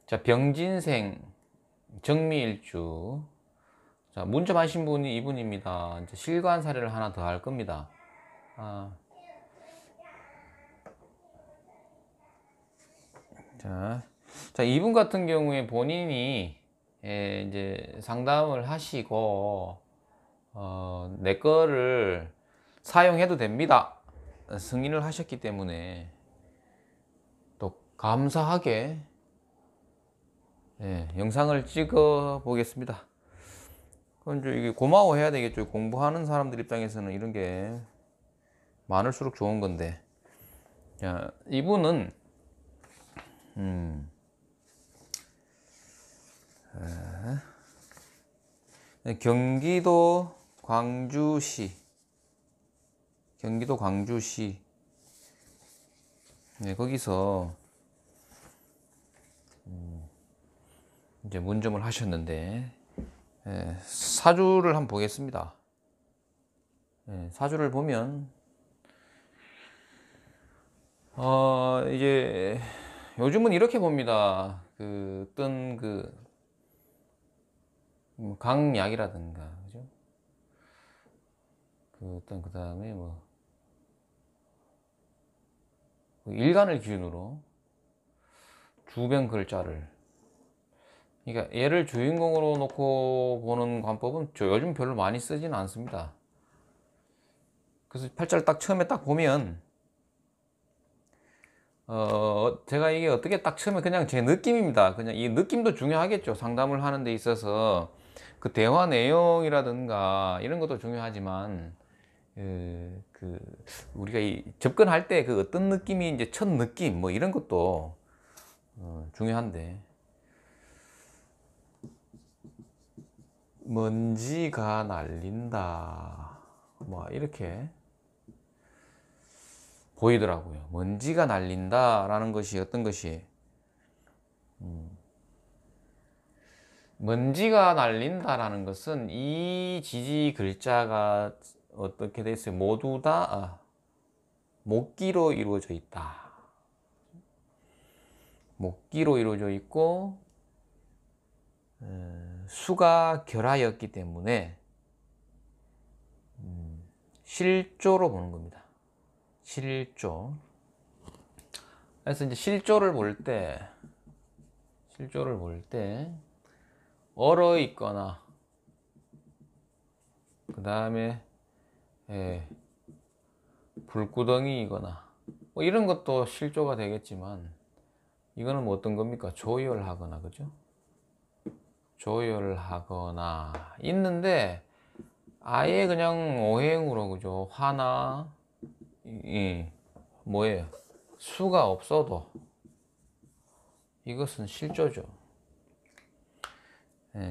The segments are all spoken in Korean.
자, 병진생, 정미일주. 자, 문접하신 분이 이분입니다. 이제 실관 사례를 하나 더 할 겁니다. 아, 자, 자, 이분 같은 경우에 본인이 이제 상담을 하시고, 내 거를 사용해도 됩니다. 승인을 하셨기 때문에 또 감사하게 영상을 찍어 보겠습니다. 그건 이제 이게 고마워해야 되겠죠. 공부하는 사람들 입장에서는 이런 게 많을수록 좋은 건데. 자, 이분은 경기도 광주시, 경기도 광주시, 거기서 이제 문점을 하셨는데, 사주를 한번 보겠습니다. 사주를 보면 이제 요즘은 이렇게 봅니다. 그 어떤 강약이라든가, 그죠? 그 어떤 그 다음에 뭐 일간을 기준으로 주변 글자를, 그러니까 얘를 주인공으로 놓고 보는 관법은 저 요즘 별로 많이 쓰지는 않습니다. 그래서 팔자를 딱 처음에 딱 보면 제가 이게 어떻게 딱 처음에 그냥 제 느낌입니다. 그냥 이 느낌도 중요하겠죠. 상담을 하는 데 있어서 그 대화 내용이라든가 이런 것도 중요하지만 그 우리가 이 접근할 때 그 어떤 느낌이 이제 첫 느낌 뭐 이런 것도 중요한데, 먼지가 날린다 뭐 이렇게 보이더라고요. 먼지가 날린다 라는 것이 어떤 것이, 먼지가 날린다라는 것은 이 지지 글자가 어떻게 돼 있어요? 모두 다 목기로 이루어져 있다. 목기로 이루어져 있고 수가 결하였기 때문에 실조로 보는 겁니다. 실조. 그래서 이제 실조를 볼 때 얼어 있거나 그 다음에 불구덩이이거나 뭐 이런 것도 실조가 되겠지만, 이거는 뭐 어떤 겁니까? 조열하거나, 그죠? 조열하거나 있는데 아예 그냥 오행으로, 그죠? 화나 뭐예요? 수가 없어도 이것은 실조죠.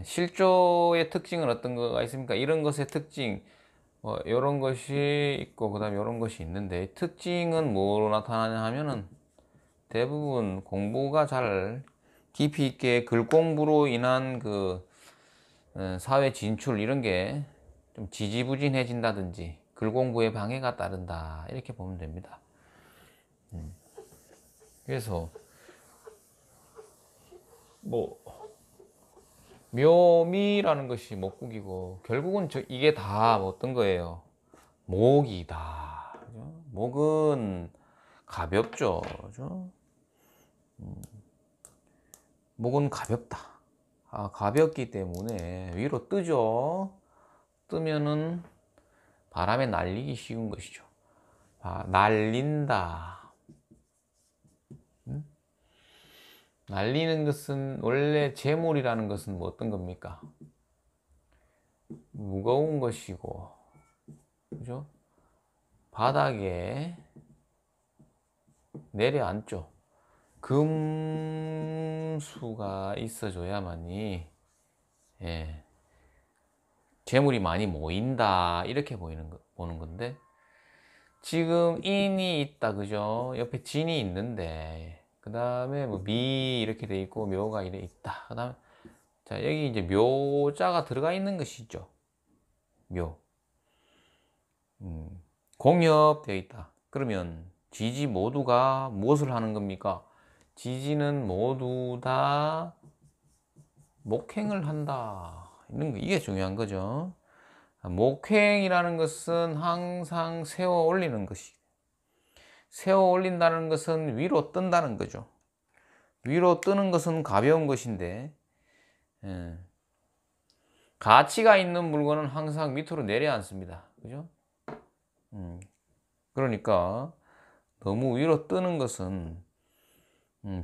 실조의 특징은 어떤 거가 있습니까? 이런 것의 특징, 이런 것이 있고 그 다음에 이런 것이 있는데, 특징은 뭐로 나타나냐 하면은 대부분 공부가 잘 깊이 있게 글 공부로 인한 그 사회 진출 이런 게 좀 지지부진해진다든지 글 공부에 방해가 따른다 이렇게 보면 됩니다. 그래서 뭐 묘미라는 것이 목국이고, 결국은 이게 다 어떤 거예요? 목이다. 그죠? 목은 가볍죠. 그죠? 목은 가볍다. 가볍기 때문에 위로 뜨죠. 뜨면은 바람에 날리기 쉬운 것이죠. 날린다. 날리는 것은 원래 재물이라는 것은 뭐 어떤 겁니까? 무거운 것이고, 그죠? 바닥에 내려앉죠. 금수가 있어줘야만이 재물이 많이 모인다 이렇게 보는 건데, 지금 인이 있다, 그죠? 옆에 진이 있는데, 그 다음에 뭐 미 이렇게 돼 있고 묘가 이래 있다. 그 다음에 자, 여기 이제 묘자가 들어가 있는 것이죠. 묘. 공엽되어 있다. 그러면 지지 모두가 무엇을 하는 겁니까? 지지는 모두 다 목행을 한다. 이게 중요한 거죠. 목행이라는 것은 항상 세워 올리는 것이. 세워 올린다는 것은 위로 뜬다는 거죠. 위로 뜨는 것은 가벼운 것인데, 가치가 있는 물건은 항상 밑으로 내려앉습니다. 그죠? 그러니까 너무 위로 뜨는 것은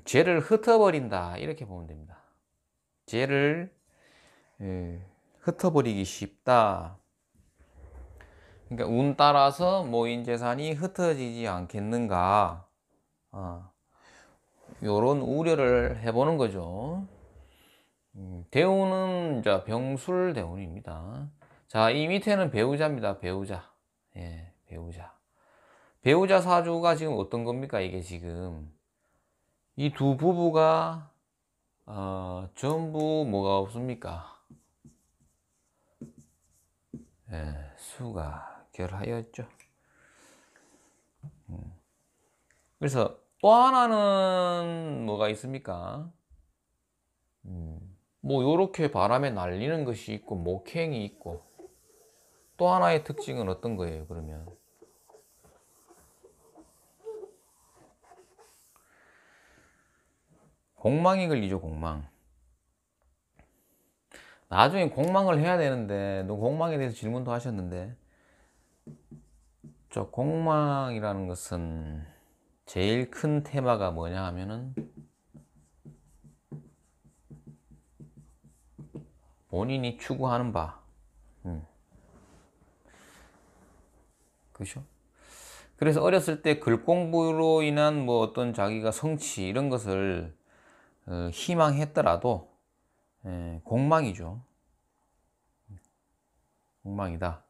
죄를 흩어버린다. 이렇게 보면 됩니다. 죄를 흩어버리기 쉽다. 그러니까 운 따라서 모인 재산이 흩어지지 않겠는가. 요런 우려를 해보는 거죠. 대운은 자 병술 대운입니다. 자, 이 밑에는 배우자입니다. 배우자. 예, 배우자. 배우자 사주가 지금 어떤 겁니까? 이게 지금 이 두 부부가 전부 뭐가 없습니까? 예, 수가 결하였죠. 그래서 또 하나는 뭐가 있습니까? 뭐 요렇게 바람에 날리는 것이 있고 목행이 있고 또 하나의 특징은 어떤 거예요? 그러면 공망이 걸리죠. 공망. 나중에 공망을 해야 되는데 너 공망에 대해서 질문도 하셨는데 저 공망이라는 것은 제일 큰 테마가 뭐냐 하면은 본인이 추구하는 바. 그죠? 그래서 어렸을 때 글 공부로 인한 뭐 어떤 자기가 성취 이런 것을 희망했더라도 공망이죠. 공망이다.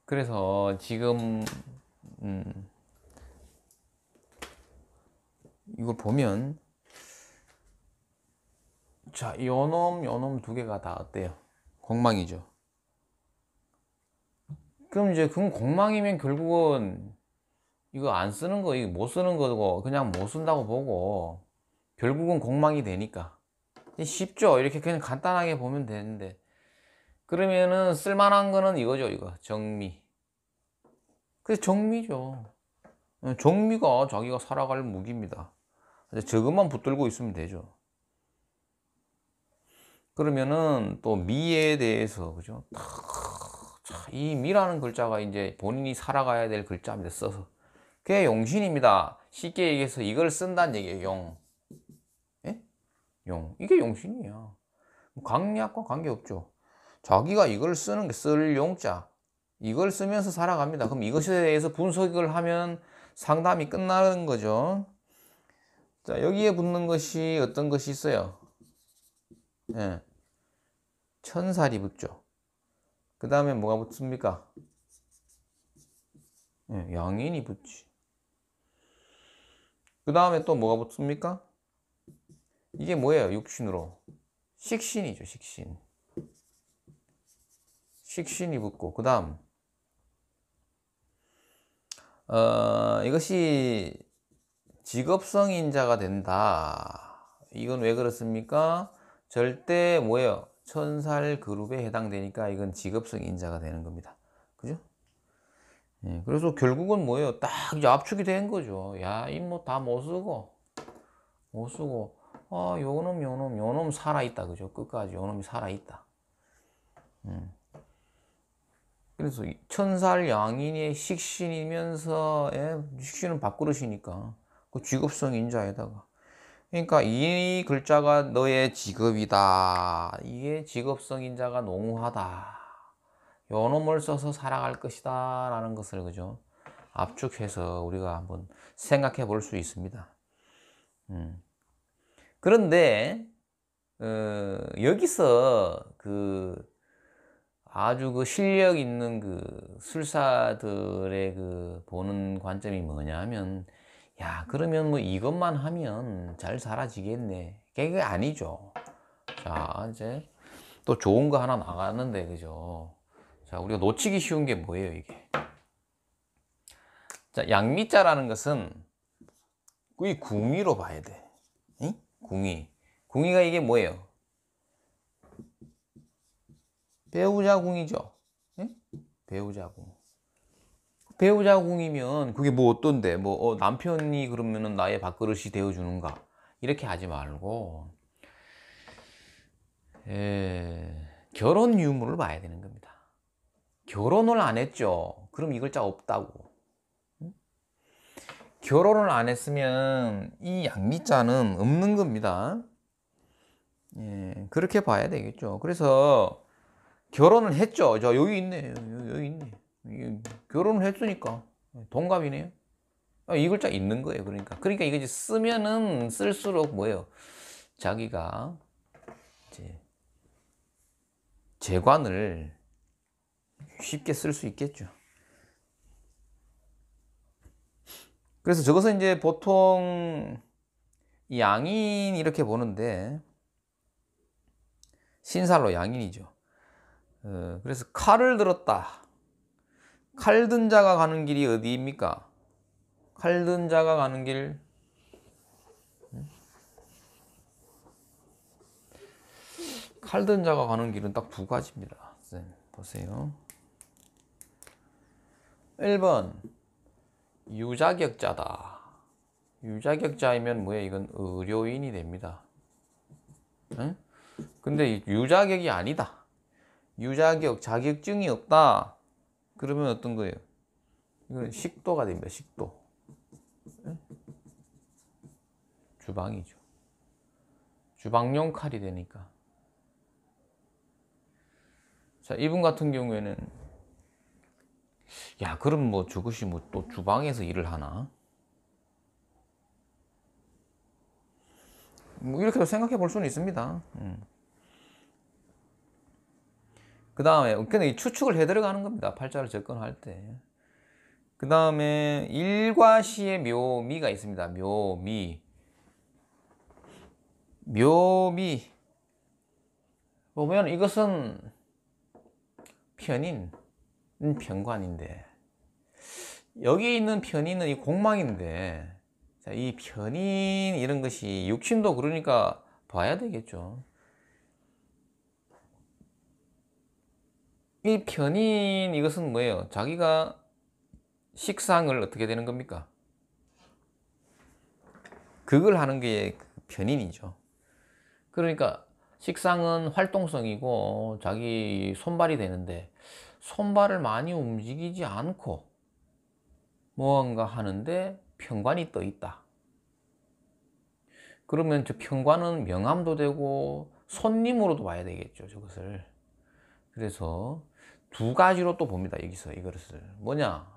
그래서 지금 이걸 보면 자, 요놈 두 개가 다 어때요? 공망이죠. 그럼 이제 그럼 공망이면 결국은 이거 안 쓰는 거, 이거 못 쓰는 거고 그냥 못 쓴다고 보고 결국은 공망이 되니까 쉽죠. 이렇게 그냥 간단하게 보면 되는데 그러면은 쓸만한 거는 이거죠. 이거 정미. 그래서 정미죠. 정미가 자기가 살아갈 무기입니다. 저것만 붙들고 있으면 되죠. 그러면은 또 미에 대해서 그죠? 이 미라는 글자가 이제 본인이 살아가야 될 글자입니다. 써서 그게 용신입니다. 쉽게 얘기해서 이걸 쓴다는 얘기예요. 용. 예? 용. 이게 용신이야. 강약과 관계없죠. 자기가 이걸 쓰는 게 쓸 용자. 이걸 쓰면서 살아갑니다. 그럼 이것에 대해서 분석을 하면 상담이 끝나는 거죠. 자, 여기에 붙는 것이 어떤 것이 있어요? 예. 천살이 붙죠. 그 다음에 뭐가 붙습니까? 예, 양인이 붙지. 그 다음에 또 뭐가 붙습니까? 이게 뭐예요? 육신으로. 식신이죠, 식신. 식신이 붙고, 그 다음, 이것이 직업성인자가 된다. 이건 왜 그렇습니까? 절대 뭐예요? 천살 그룹에 해당되니까 이건 직업성인자가 되는 겁니다. 그죠? 예, 그래서 결국은 뭐예요? 딱 이제 압축이 된 거죠. 야, 이 뭐 다 못 쓰고, 요놈 살아있다. 그죠? 끝까지 요놈이 살아있다. 그래서 천살 양인의 식신이면서 식신은 밥그릇이니까 그 직업성 인자에다가 그러니까 이 글자가 너의 직업이다. 이게 직업성 인자가 농후하다. 요 놈을 써서 살아갈 것이다 라는 것을 그죠 압축해서 우리가 한번 생각해 볼 수 있습니다. 그런데 여기서 아주 실력 있는 술사들의 보는 관점이 뭐냐면 야, 그러면 뭐 이것만 하면 잘 살아지겠네. 그게 아니죠. 자, 이제 또 좋은 거 하나 나갔는데, 그죠? 자, 우리가 놓치기 쉬운 게 뭐예요, 이게? 자, 양미자라는 것은 이 궁위로 봐야 돼. 응? 궁위. 궁위가 이게 뭐예요? 배우자 궁이죠. 응? 배우자 궁. 배우자 궁이면 그게 뭐 어떤데? 뭐 남편이 그러면은 나의 밥그릇이 되어주는가? 이렇게 하지 말고 결혼 유무를 봐야 되는 겁니다. 결혼을 안 했죠. 그럼 이 글자 없다고. 결혼을 안 했으면 이 양리자는 없는 겁니다. 그렇게 봐야 되겠죠. 그래서 결혼을 했죠. 저 여기 있네. 여기 있네. 결혼을 했으니까 동갑이네요. 이 글자 있는 거예요. 그러니까 이거 이제 쓰면은 쓸수록 뭐예요? 자기가 이제 재관을 쉽게 쓸 수 있겠죠. 그래서 저것은 이제 보통 양인 이렇게 보는데 신살로 양인이죠. 그래서 칼을 들었다. 칼 든 자가 가는 길이 어디입니까? 칼 든 자가 가는 길. 칼 든 자가 가는 길은 딱 두 가지입니다. 보세요. 1번 유자격자다. 유자격자이면 뭐예요? 이건 의료인이 됩니다. 응? 근데 유자격이 아니다. 유자격, 자격증이 없다. 그러면 어떤 거예요? 이건 식도가 됩니다. 식도. 응? 주방이죠. 주방용 칼이 되니까. 자, 이분 같은 경우에는 야, 그럼 뭐 저것이 뭐 또 주방에서 일을 하나? 뭐 이렇게도 생각해 볼 수는 있습니다. 그 다음에 근데 추측을 해 들어가는 겁니다. 팔자를 접근할 때. 그 다음에 일과 시의 묘미가 있습니다. 묘미. 묘미. 보면 이것은 편인, 편관인데 여기 있는 편인은 이 공망인데 자, 이 편인 이런 것이 육신도 그러니까 봐야 되겠죠. 이 편인 이것은 뭐예요? 자기가 식상을 어떻게 되는 겁니까? 그걸 하는 게 편인이죠. 그러니까 식상은 활동성이고 자기 손발이 되는데 손발을 많이 움직이지 않고 무언가 하는데 편관이 떠 있다. 그러면 저 편관은 명함도 되고 손님으로도 봐야 되겠죠, 저것을. 그래서 두 가지로 또 봅니다, 여기서 이것을. 뭐냐?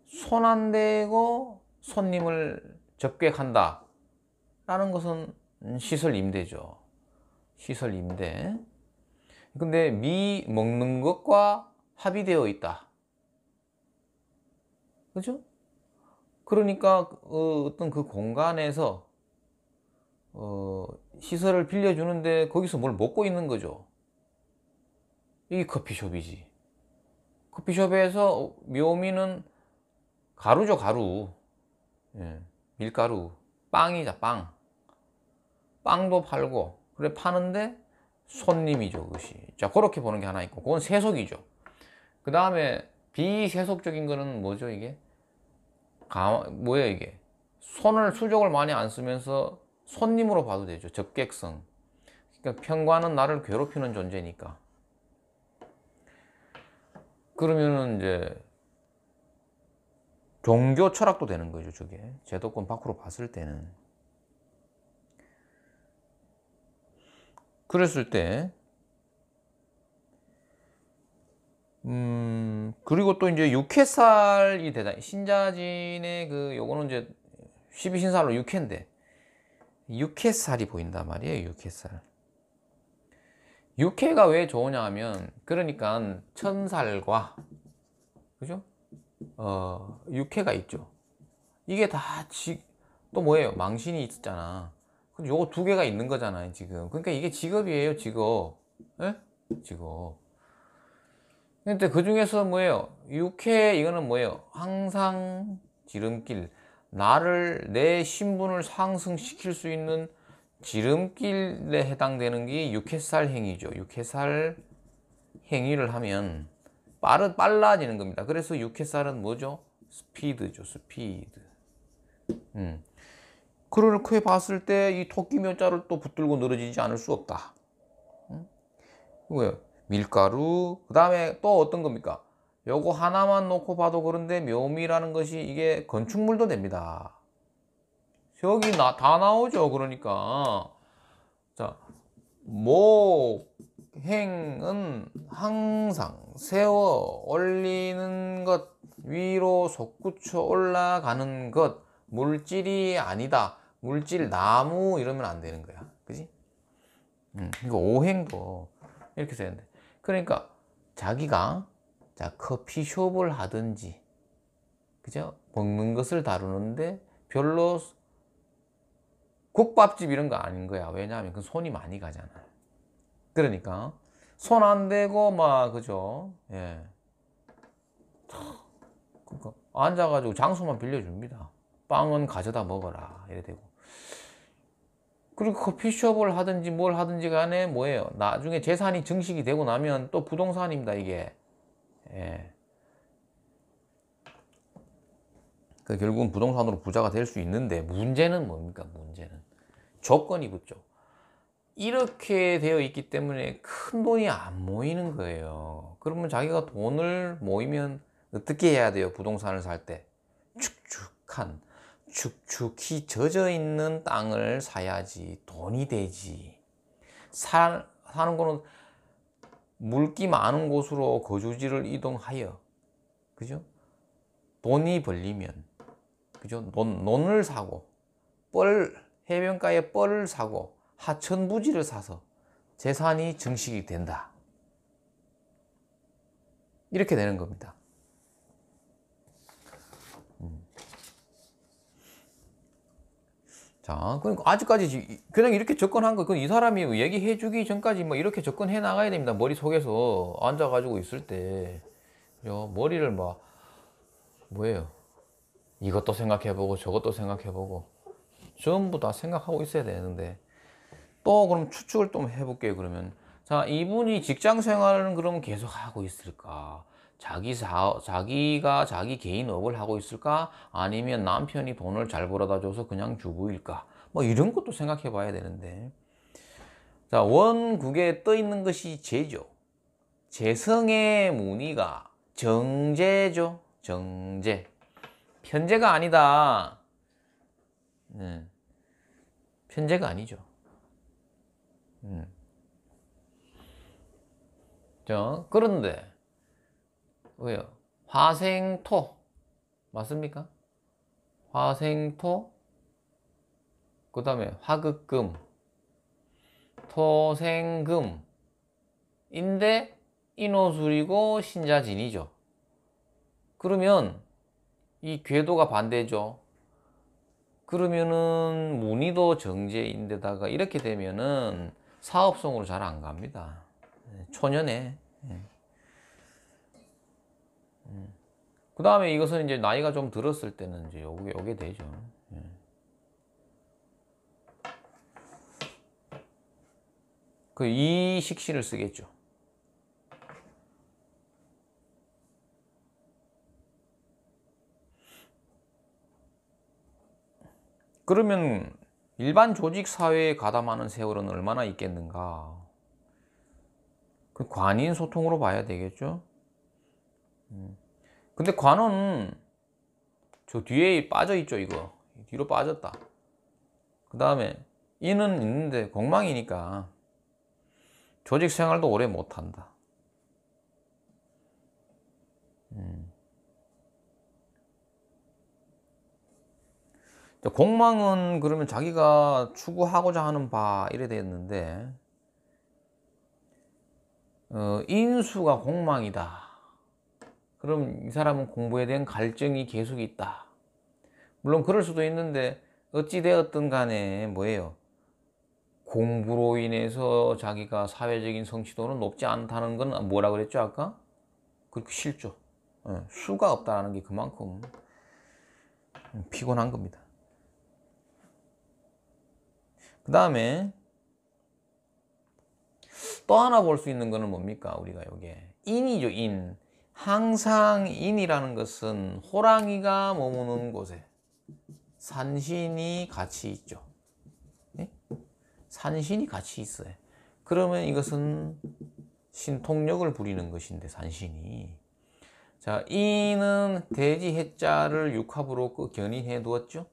손 안 대고 손님을 접객한다. 라는 것은 시설 임대죠. 시설 임대. 근데 먹는 것과 합의되어 있다. 그죠? 그러니까 어떤 그 공간에서 시설을 빌려주는데 거기서 뭘 먹고 있는 거죠. 이게 커피숍이지. 커피숍에서 묘미는 가루죠, 가루. 예, 밀가루. 빵이자, 빵. 빵도 팔고, 그래, 파는데 손님이죠, 그것이. 자, 그렇게 보는 게 하나 있고, 그건 세속이죠. 그 다음에 비세속적인 거는 뭐죠, 이게? 뭐예요, 이게? 손을, 수족을 많이 안 쓰면서 손님으로 봐도 되죠. 접객성. 그러니까 편관은 나를 괴롭히는 존재니까. 그러면은 이제 종교 철학도 되는 거죠, 저게. 제도권 밖으로 봤을 때는. 그랬을 때, 그리고 또 이제 육회살이 되다. 신자진의 요거는 이제 12신살로 육회인데, 육회살이 보인단 말이에요, 육회살. 육회가 왜 좋으냐 하면, 그러니까 천살과, 그죠? 육회가 있죠. 이게 다 또 뭐예요? 망신이 있었잖아. 근데 요거 두 개가 있는 거잖아요, 지금. 그러니까 이게 직업이에요, 직업. 예? 직업. 근데 그 중에서 뭐예요? 육회, 이거는 뭐예요? 항상 지름길, 내 신분을 상승시킬 수 있는 지름길에 해당되는 게 육해살 행위죠. 육해살 행위를 하면 빨라지는 겁니다. 그래서 육해살은 뭐죠? 스피드죠. 스피드. 그렇게 봤을 때 이 토끼 묘자를 또 붙들고 늘어지지 않을 수 없다. 뭐예요? 밀가루. 그 다음에 또 어떤 겁니까? 요거 하나만 놓고 봐도 그런데 묘미라는 것이 이게 건축물도 됩니다. 여기 다 나오죠. 그러니까 자, 목행은 항상 세워 올리는 것, 위로 솟구쳐 올라가는 것, 물질이 아니다. 물질 나무 이러면 안 되는 거야. 그지? 이거 오행도 이렇게 써야 돼. 그러니까 자기가 커피숍을 하든지, 그죠? 먹는 것을 다루는데 별로 국밥집 이런 거 아닌 거야. 왜냐하면 그 손이 많이 가잖아. 그러니까 손 안 대고 막 그죠? 예. 그러니까 앉아가지고 장소만 빌려줍니다. 빵은 가져다 먹어라 이래 되고. 그리고 커피숍을 하든지 뭘 하든지 간에 뭐예요? 나중에 재산이 증식이 되고 나면 또 부동산입니다 이게. 예. 그 결국은 부동산으로 부자가 될 수 있는데 문제는 뭡니까? 문제는 조건이 붙죠. 이렇게 되어 있기 때문에 큰 돈이 안 모이는 거예요. 그러면 자기가 돈을 모이면 어떻게 해야 돼요? 부동산을 살 때 축축히 젖어 있는 땅을 사야지 돈이 되지. 사는 거는 물기 많은 곳으로 거주지를 이동하여, 그죠? 돈이 벌리면, 그죠? 논을 사고 해변가에 뻘을 사고 하천 부지를 사서 재산이 증식이 된다. 이렇게 되는 겁니다. 자, 그러니까 아직까지 그냥 이렇게 접근한 거, 이 사람이 얘기해 주기 전까지 뭐 이렇게 접근해 나가야 됩니다. 머릿속에서 앉아가지고 있을 때. 머리를 뭐예요? 이것도 생각해보고 저것도 생각해보고 전부 다 생각하고 있어야 되는데, 또 그럼 추측을 좀 해볼게요. 그러면 자, 이분이 직장 생활은 그러면 계속 하고 있을까? 자기가 자기 개인업을 하고 있을까? 아니면 남편이 돈을 잘 벌어다 줘서 그냥 주부일까? 뭐 이런 것도 생각해 봐야 되는데, 자, 원국에 떠 있는 것이 재죠. 재성의 무늬가 정제죠. 정제. 편제가 아니다. 편제가 아니죠. 자, 그런데 왜요? 화생토 맞습니까? 화생토, 그 다음에 화극금, 토생금 인데 인호술이고 신자진이죠. 그러면 이 궤도가 반대죠. 그러면은 무늬도 정제인데다가 이렇게 되면은 사업성으로 잘 안 갑니다. 초년에. 그 다음에 이것은 이제 나이가 좀 들었을 때는 이제 요게 되죠. 그 이식신을 쓰겠죠. 그러면 일반 조직 사회에 가담하는 세월은 얼마나 있겠는가? 그 관인 소통으로 봐야 되겠죠. 근데 관은 저 뒤에 빠져 있죠. 이거 뒤로 빠졌다. 그 다음에 인은 있는데 공망이니까 조직 생활도 오래 못한다. 공망은 그러면 자기가 추구하고자 하는 바 이래 됐는데, 인수가 공망이다. 그럼 이 사람은 공부에 대한 갈증이 계속 있다. 물론 그럴 수도 있는데 어찌 되었든 간에 뭐예요? 공부로 인해서 자기가 사회적인 성취도는 높지 않다는 건 뭐라 그랬죠 아까? 그렇게 싫죠. 수가 없다는 게 그만큼 피곤한 겁니다. 그 다음에 또 하나 볼 수 있는 거는 뭡니까? 우리가 요게 인이죠, 인. 항상 인이라는 것은 호랑이가 머무는 곳에 산신이 같이 있죠. 네? 산신이 같이 있어요. 그러면 이것은 신통력을 부리는 것인데, 산신이. 자, 인은 돼지 해자를 육합으로 견인해 두었죠.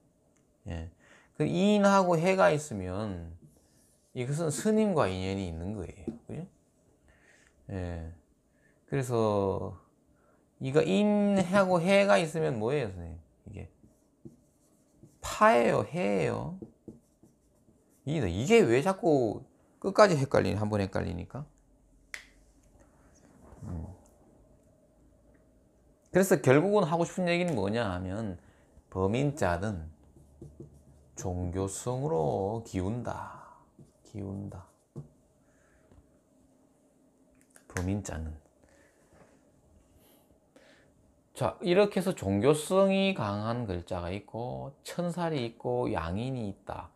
예. 그 인하고 해가 있으면 이것은 스님과 인연이 있는 거예요. 그죠? 예. 그래서 이거 인하고 해가 있으면 뭐예요, 선생님? 이게 파예요, 해예요. 이게 왜 자꾸 끝까지 헷갈리니? 한 번 헷갈리니까. 그래서 결국은 하고 싶은 얘기는 뭐냐 하면, 범인자는 종교성으로 기운다. 기운다. 범인자는. 자, 이렇게 해서 종교성이 강한 글자가 있고, 천살이 있고, 양인이 있다.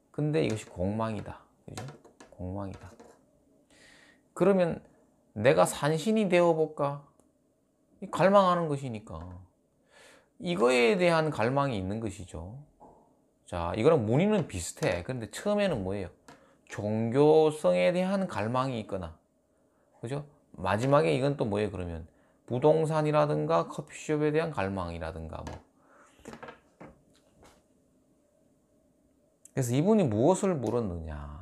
근데 이것이 공망이다. 그죠? 공망이다. 그러면 내가 산신이 되어볼까? 갈망하는 것이니까. 이거에 대한 갈망이 있는 것이죠. 자, 이거랑 문의는 비슷해. 근데 처음에는 뭐예요? 종교성에 대한 갈망이 있거나, 그죠? 마지막에 이건 또 뭐예요, 그러면? 부동산이라든가 커피숍에 대한 갈망이라든가 뭐. 그래서 이분이 무엇을 물었느냐?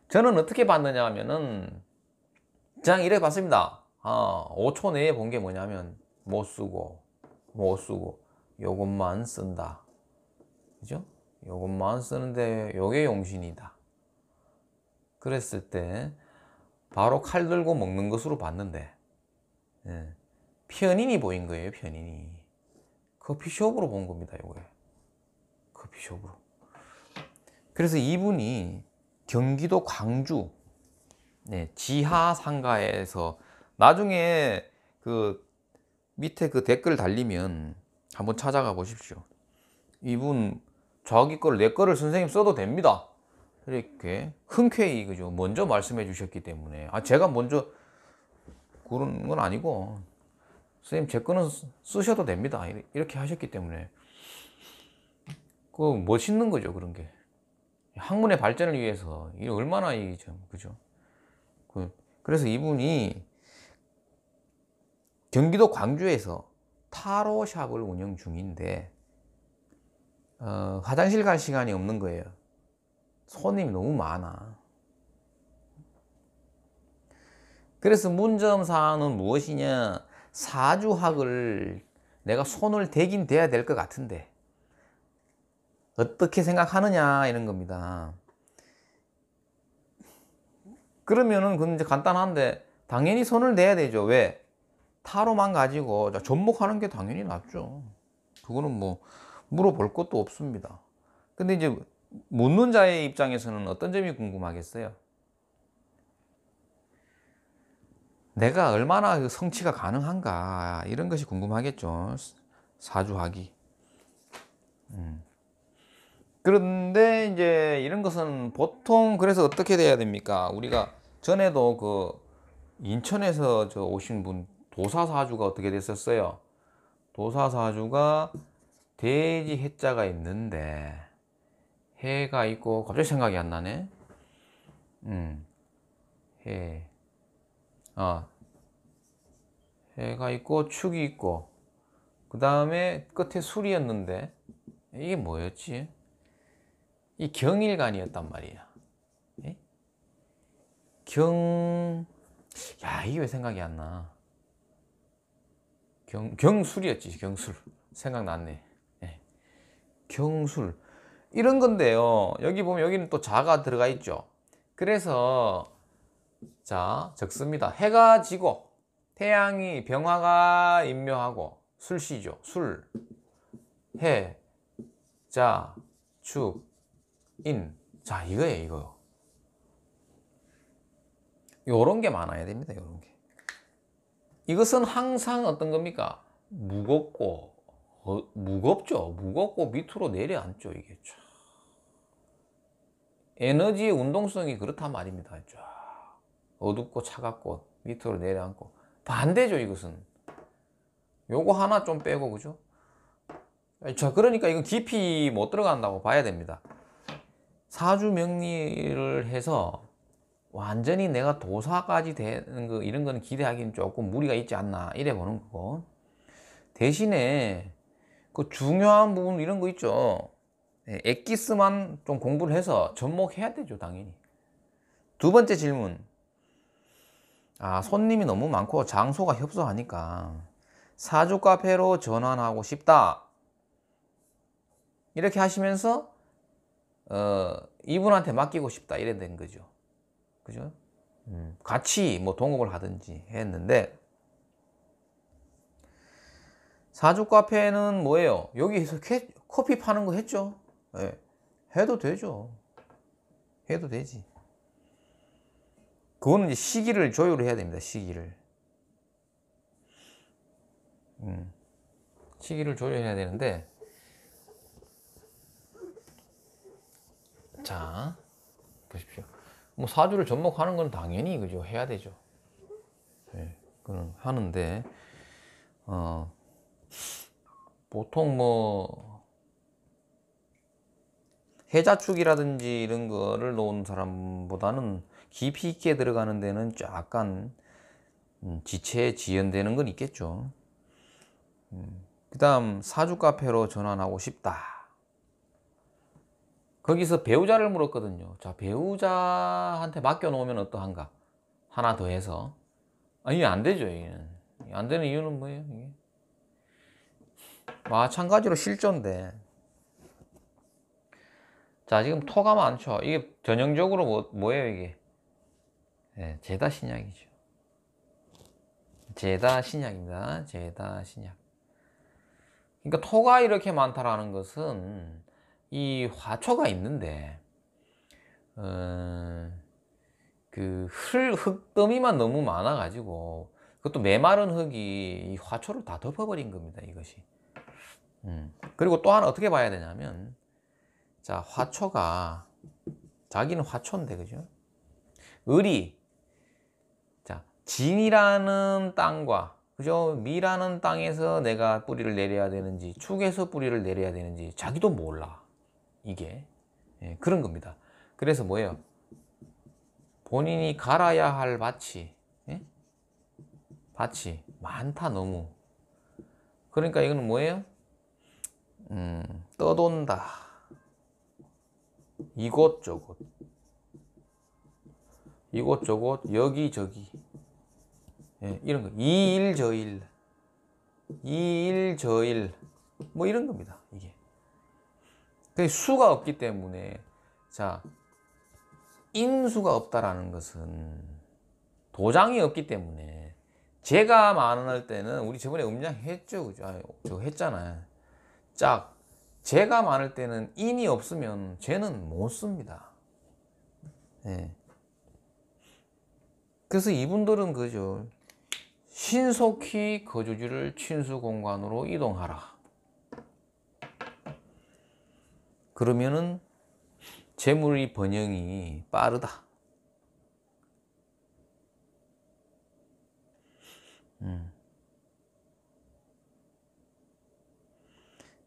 저는 어떻게 봤느냐 하면은, 그냥 이래 봤습니다. 5초 내에 본 게 뭐냐면, 못 쓰고, 요것만 쓴다. 그죠? 요것만 쓰는데, 요게 용신이다. 그랬을 때, 바로 칼 들고 먹는 것으로 봤는데, 예, 편인이 보인 거예요, 편인이. 커피숍으로 본 겁니다, 요거에. 커피숍으로. 그래서 이분이 경기도 광주, 네, 지하상가에서, 나중에 그 밑에 그 댓글 달리면 한번 찾아가 보십시오. 이분 자기 거를, 내 거를 선생님 써도 됩니다. 이렇게 흔쾌히, 그죠? 먼저 말씀해 주셨기 때문에. 제가 먼저 그런 건 아니고, 선생님 제 거는 쓰셔도 됩니다. 이렇게 하셨기 때문에. 그 멋있는 거죠, 그런 게. 학문의 발전을 위해서 이게 얼마나 그죠? 그래서 이분이 경기도 광주에서 타로샵을 운영 중인데, 화장실 갈 시간이 없는 거예요. 손님이 너무 많아. 그래서 문점사항은 무엇이냐? 사주학을 내가 손을 대긴 대야 될 것 같은데 어떻게 생각하느냐, 이런 겁니다. 그러면은 그건 이제 간단한데, 당연히 손을 내야 되죠. 왜? 타로만 가지고 접목하는 게 당연히 낫죠. 그거는 뭐 물어볼 것도 없습니다. 근데 이제 묻는 자의 입장에서는 어떤 점이 궁금하겠어요? 내가 얼마나 성취가 가능한가, 이런 것이 궁금하겠죠. 사주하기. 그런데 이제 이런 것은 보통, 그래서 어떻게 돼야 됩니까? 우리가 전에도 그 인천에서 오신 분, 도사사주가 어떻게 됐었어요? 도사사주가 돼지 해자가 있는데, 해가 있고, 갑자기 생각이 안 나네. 해. 해가 있고, 축이 있고, 그 다음에 끝에 술이었는데, 이게 뭐였지? 이 경일간이었단 말이야. 예? 이게 왜 생각이 안 나? 경술이었지, 경술. 생각났네. 예. 경술. 이런 건데요. 여기 보면 여기는 또 자가 들어가 있죠. 그래서, 자, 적습니다. 해가 지고, 태양이 병화가 임묘하고, 술시죠. 술, 해, 자, 축, 인. 자, 이거예요, 이거. 요런 게 많아야 됩니다, 요런 게. 이것은 항상 어떤 겁니까? 무겁고 무겁죠. 무겁고 밑으로 내려앉죠. 이게 쫙. 에너지의 운동성이 그렇단 말입니다. 쫙. 어둡고 차갑고 밑으로 내려앉고. 반대죠, 이것은. 요거 하나 좀 빼고, 그죠? 자, 그러니까 이건 깊이 못 들어간다고 봐야 됩니다. 사주 명리를 해서 완전히 내가 도사까지 되는 거, 이런 거는 기대하기는 조금 무리가 있지 않나, 이래 보는 거고. 대신에 그 중요한 부분 이런 거 있죠. 엑기스만 좀 공부를 해서 접목해야 되죠, 당연히. 두 번째 질문. 손님이 너무 많고 장소가 협소하니까 사주 카페로 전환하고 싶다. 이렇게 하시면서 이분한테 맡기고 싶다, 이래 된 거죠. 그죠? 같이 뭐 동업을 하든지 했는데, 사주 카페는 뭐예요? 여기서 커피 파는 거 했죠? 네. 해도 되죠. 해도 되지. 그거는 이제 시기를 조율을 해야 됩니다. 시기를. 시기를 조율해야 되는데, 자, 보십시오. 뭐 사주를 접목하는 건 당연히 그죠, 해야 되죠. 네, 그건 하는데 보통 뭐 해자축이라든지 이런 거를 놓은 사람보다는 깊이 있게 들어가는 데는 약간 지체 지연되는 건 있겠죠. 그 다음 사주 카페로 전환하고 싶다. 거기서 배우자를 물었거든요. 자, 배우자한테 맡겨놓으면 어떠한가? 하나 더 해서. 이게 안 되죠, 이게는. 안 되는 이유는 뭐예요, 이게? 마찬가지로 실존인데. 자, 지금 토가 많죠. 이게 전형적으로 뭐예요, 이게? 네, 제다 신약이죠. 제다 신약입니다. 제다 신약. 그러니까 토가 이렇게 많다라는 것은 이 화초가 있는데 그 흙더미만 너무 많아가지고, 그것도 메마른 흙이 이 화초를 다 덮어버린 겁니다, 이것이. 그리고 또 하나 어떻게 봐야 되냐면, 자, 화초가, 자기는 화초인데, 그죠? 을이, 자, 진이라는 땅과, 그죠? 미라는 땅에서 내가 뿌리를 내려야 되는지, 축에서 뿌리를 내려야 되는지, 자기도 몰라. 이게. 예, 그런 겁니다. 그래서 뭐예요? 본인이 갈아야 할 밭이, 예? 밭이 많다, 너무. 그러니까 이거는 뭐예요? 떠돈다. 이곳저곳. 이곳저곳, 여기저기. 예, 이런 거. 이 일, 저 일. 이 일, 저 일. 뭐 이런 겁니다, 이게. 수가 없기 때문에, 자, 인수가 없다라는 것은 도장이 없기 때문에, 제가 많을 때는 우리 저번에 음양 했죠, 그죠? 저 했잖아요. 짝. 제가 많을 때는 인이 없으면 쟤는 못 씁니다. 네. 그래서 이분들은 그죠, 신속히 거주지를 친수 공간으로 이동하라. 그러면은 재물의 번영이 빠르다.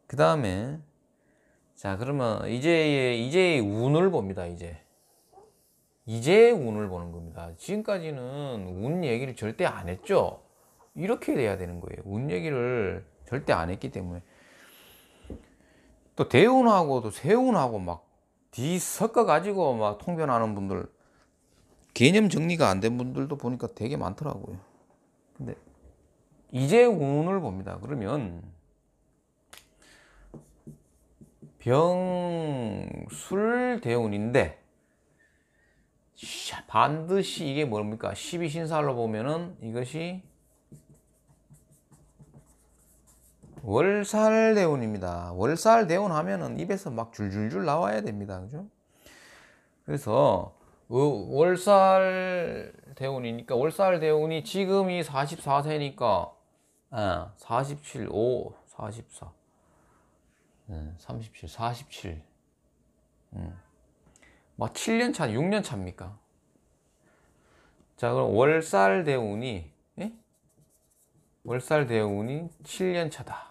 그 다음에, 자, 그러면 이제의 운을 봅니다. 이제의 운을 보는 겁니다. 지금까지는 운 얘기를 절대 안 했죠. 이렇게 돼야 되는 거예요. 운 얘기를 절대 안 했기 때문에. 또 대운하고도 세운하고 막 뒤섞어 가지고 막 통변하는 분들, 개념 정리가 안 된 분들도 보니까 되게 많더라고요. 근데 이제 운을 봅니다. 그러면 병술 대운인데, 반드시 이게 뭡니까? 12신살로 보면은 이것이 월살 대운입니다. 월살 대운 하면은 입에서 막 줄줄줄 나와야 됩니다. 그죠? 그래서 월살 대운이니까, 월살 대운이 지금이 44세니까 47, 5, 44. 37, 47. 막 7년 차, 6년 차입니까? 자, 그럼 월살 대운이, 예? 월살 대운이 7년 차다.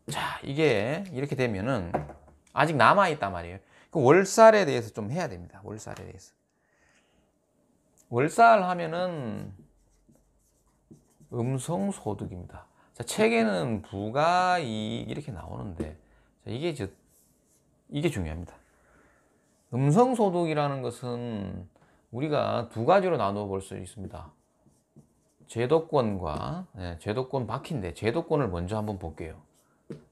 자, 이게 이렇게 되면은 아직 남아있단 말이에요. 그 월살에 대해서 좀 해야 됩니다. 월살에 대해서. 월살 하면은 음성소득입니다. 자, 책에는 부가이익 이렇게 나오는데, 자, 이게 중요합니다. 음성소득이라는 것은 우리가 두 가지로 나누어 볼 수 있습니다. 제도권과 제도권 바퀴인데, 제도권을 먼저 한번 볼게요.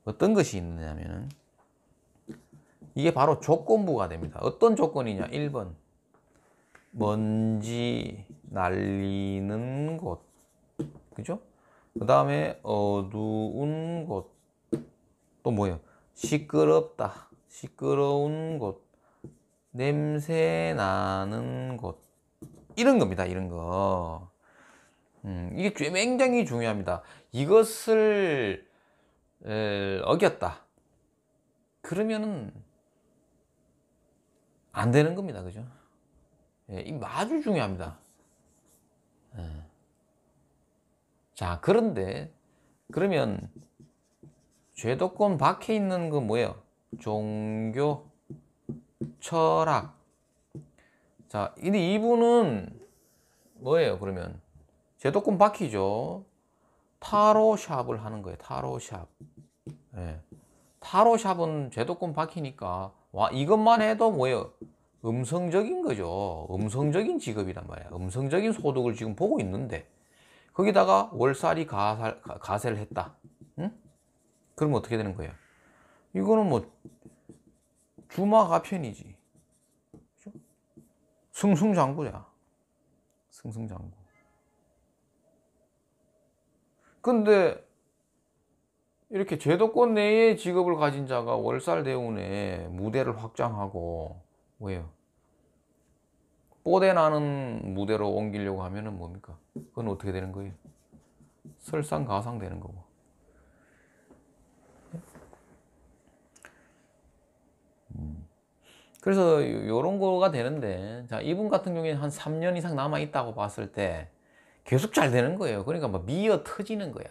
어떤 것이 있느냐면 이게 바로 조건부가 됩니다. 어떤 조건이냐? 1번 먼지 날리는 곳, 그죠? 그 다음에 어두운 곳, 또 뭐예요? 시끄럽다, 시끄러운 곳, 냄새 나는 곳, 이런 겁니다. 이런 거. 이게 굉장히 중요합니다. 이것을 어겼다 그러면은 안 되는 겁니다. 그죠? 예, 이 아주 중요합니다. 예. 자, 그런데 그러면 제도권 밖에 있는 거 뭐예요? 종교, 철학. 자, 근데 이분은 뭐예요? 그러면 제도권 밖이죠. 타로샵을 하는 거예요. 타로샵. 예. 타로샵은 제도권 밖이니까 와, 이것만 해도 뭐예요? 음성적인 거죠. 음성적인 직업이란 말이야. 음성적인 소득을 지금 보고 있는데 거기다가 월살이 가세를 했다. 응? 그러면 어떻게 되는 거예요? 이거는 뭐 주마가편이지. 그렇죠? 승승장구야. 승승장구. 근데 이렇게 제도권 내의 직업을 가진 자가 월살 대운에 무대를 확장하고 뭐예요? 뽀대 나는 무대로 옮기려고 하면은 뭡니까? 그건 어떻게 되는 거예요? 설상가상 되는 거고. 그래서 이런 거가 되는데, 자, 이분 같은 경우에 한 3년 이상 남아 있다고 봤을 때 계속 잘 되는 거예요. 그러니까 막 미어 터지는 거야.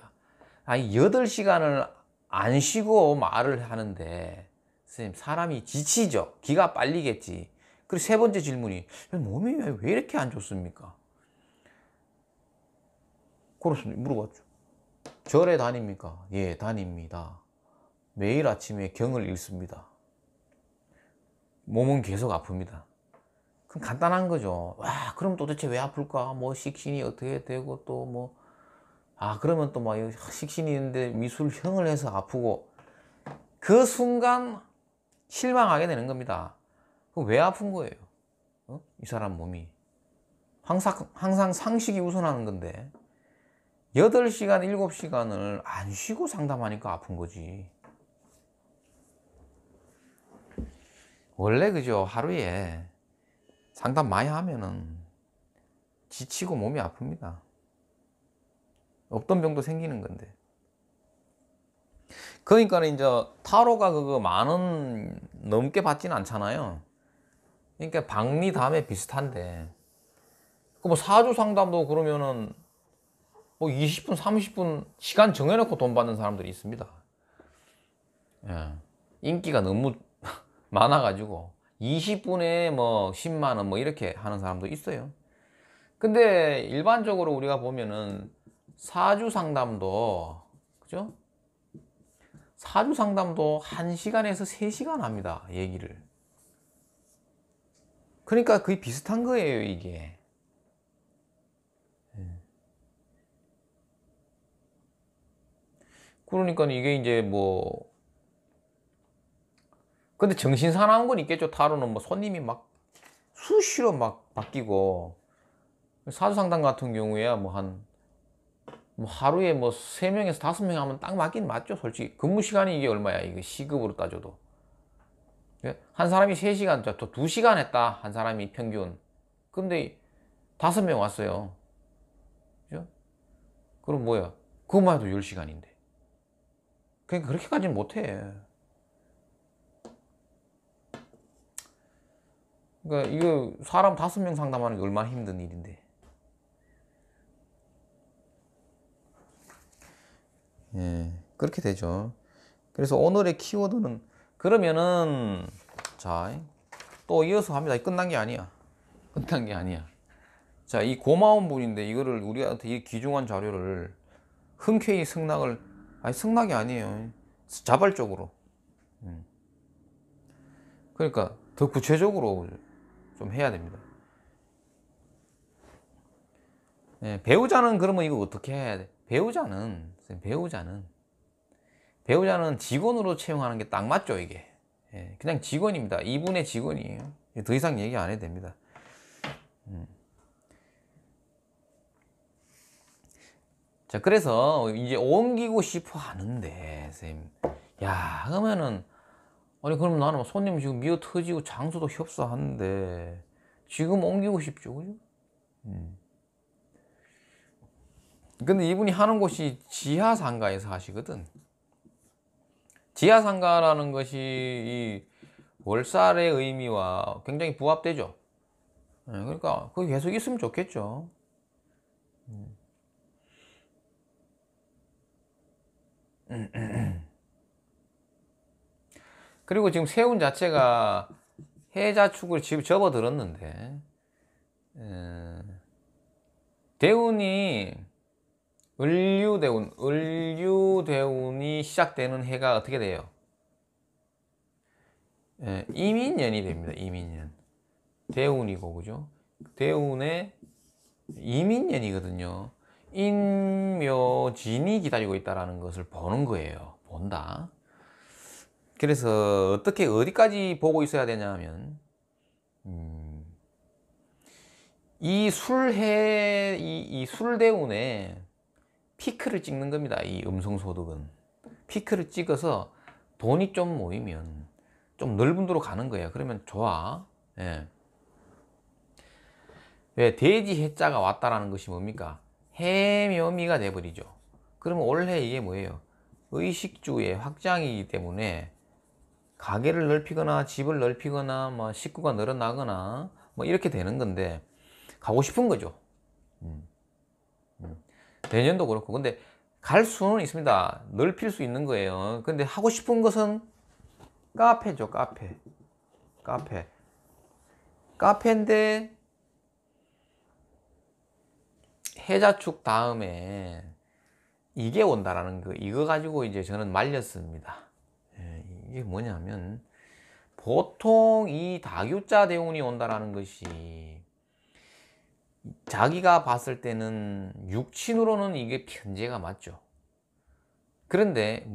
아니, 8시간을 안 쉬고 말을 하는데, 선생님, 사람이 지치죠. 기가 빨리겠지. 그리고 세 번째 질문이, 몸이 왜 이렇게 안 좋습니까? 그렇습니다. 물어봤죠. 절에 다닙니까? 예, 다닙니다. 매일 아침에 경을 읽습니다. 몸은 계속 아픕니다. 그럼 간단한 거죠. 와, 그럼 도대체 왜 아플까? 뭐 식신이 어떻게 되고 또 뭐, 아, 그러면 또 막 식신이 있는데 미술형을 해서 아프고 그 순간 실망하게 되는 겁니다. 왜 아픈 거예요? 이 사람 몸이. 항상 상식이 우선하는 건데 8시간, 7시간을 안 쉬고 상담하니까 아픈 거지. 원래 그죠? 하루에 상담 많이 하면은 지치고 몸이 아픕니다. 없던 병도 생기는 건데. 그러니까 이제 타로가 그거 10,000원 넘게 받지는 않잖아요. 그러니까 박리 다음에 비슷한데. 그 뭐 사주 상담도 그러면은 뭐 20분, 30분 시간 정해놓고 돈 받는 사람들이 있습니다. 예. 인기가 너무 많아가지고 20분에 뭐 10만 원 뭐 이렇게 하는 사람도 있어요. 근데 일반적으로 우리가 보면은 사주 상담도, 그죠? 사주 상담도 1시간에서 3시간 합니다. 얘기를. 그러니까 거의 비슷한 거예요, 이게. 그러니까 이게 이제 뭐, 근데 정신 사나운 건 있겠죠. 타로는 뭐 손님이 막 수시로 막 바뀌고, 사주 상담 같은 경우에야 뭐 하루에 뭐 3명에서 5명 하면 딱 맞긴 맞죠. 솔직히 근무 시간이 이게 얼마야, 이게 시급으로 따져도. 한 사람이 3시간, 또 2시간 했다, 한 사람이 평균. 근데 5명 왔어요. 그죠? 그럼 뭐야? 그것만 해도 10시간인데. 그러니까 그렇게까지는 못해. 그러니까 이거 사람 5명 상담하는 게 얼마나 힘든 일인데. 예, 그렇게 되죠. 그래서 오늘의 키워드는 그러면은 자, 또 이어서 합니다. 끝난 게 아니야. 끝난 게 아니야. 자, 이 고마운 분인데 이거를 우리한테 이 귀중한 자료를 흔쾌히 승낙을, 아니 승낙이 아니에요. 자발적으로. 그러니까 더 구체적으로 좀 해야 됩니다. 예, 배우자는 그러면 이거 어떻게 해야 돼? 배우자는 직원으로 채용하는 게 딱 맞죠, 이게. 예, 그냥 직원입니다. 이분의 직원이에요. 더 이상 얘기 안 해도 됩니다. 자, 그래서 이제 옮기고 싶어 하는데, 선생님. 야, 그러면은, 아니, 그럼 나는 손님 지금 미어 터지고 장소도 협소한데, 지금 옮기고 싶죠, 그죠? 근데 이분이 하는 곳이 지하상가에서 하시거든. 지하상가라는 것이 이 월살의 의미와 굉장히 부합되죠. 예, 그러니까 거기 계속 있으면 좋겠죠. 그리고 지금 세운 자체가 해자축을 지금 접어들었는데 대운이 을유대운이 시작되는 해가 어떻게 돼요? 예, 이민년이 됩니다. 이민년. 대운이고, 그죠? 대운의 이민년이거든요. 인묘진이 기다리고 있다는 것을 보는 거예요. 본다. 그래서 어떻게 어디까지 보고 있어야 되냐면 이 술해 이 술대운에 피크를 찍는 겁니다. 이 음성소득은 피크를 찍어서 돈이 좀 모이면 좀 넓은 데로 가는 거예요. 그러면 좋아. 예. 왜 돼지 해자가 왔다라는 것이 뭡니까? 해묘미가 돼버리죠. 그러면 원래 이게 뭐예요? 의식주의 확장이기 때문에 가게를 넓히거나 집을 넓히거나 뭐 식구가 늘어나거나 뭐 이렇게 되는 건데 가고 싶은 거죠. 내년도 그렇고. 근데 갈 수는 있습니다. 넓힐 수 있는 거예요. 근데 하고 싶은 것은 카페죠. 카페인데 해자축 다음에 이게 온다라는 거, 이거 가지고 이제 저는 말렸습니다. 이게 뭐냐면 보통 이 다교자 대운이 온다라는 것이 자기가 봤을 때는 육친으로는 이게 편제가 맞죠. 그런데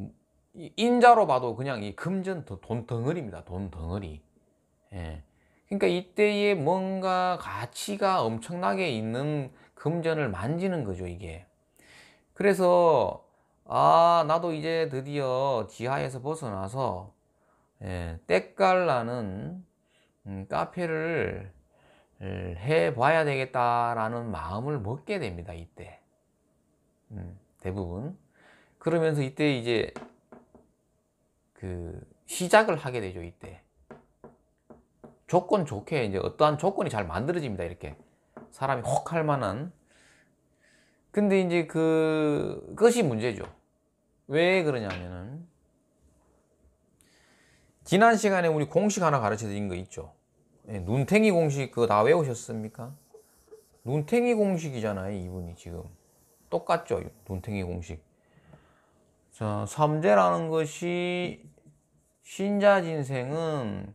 인자로 봐도 그냥 이 금전 돈 덩어리입니다. 돈 덩어리. 예. 그러니까 이때에 뭔가 가치가 엄청나게 있는 금전을 만지는 거죠, 이게. 그래서 나도 이제 드디어 지하에서 벗어나서 때깔나는 카페를 해봐야 되겠다라는 마음을 먹게 됩니다, 이때. 대부분. 그러면서 이때 이제 그 시작을 하게 되죠, 이때. 조건 좋게 이제 어떠한 조건이 잘 만들어집니다, 이렇게. 사람이 혹 할 만한. 근데 이제 그것이 문제죠. 왜 그러냐면은 지난 시간에 우리 공식 하나 가르쳐 드린 거 있죠. 눈탱이 공식 그거 다 외우셨습니까? 눈탱이 공식이잖아요, 이분이 지금. 똑같죠, 눈탱이 공식. 자, 삼재라는 것이 신자진생은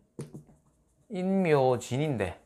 인묘진인데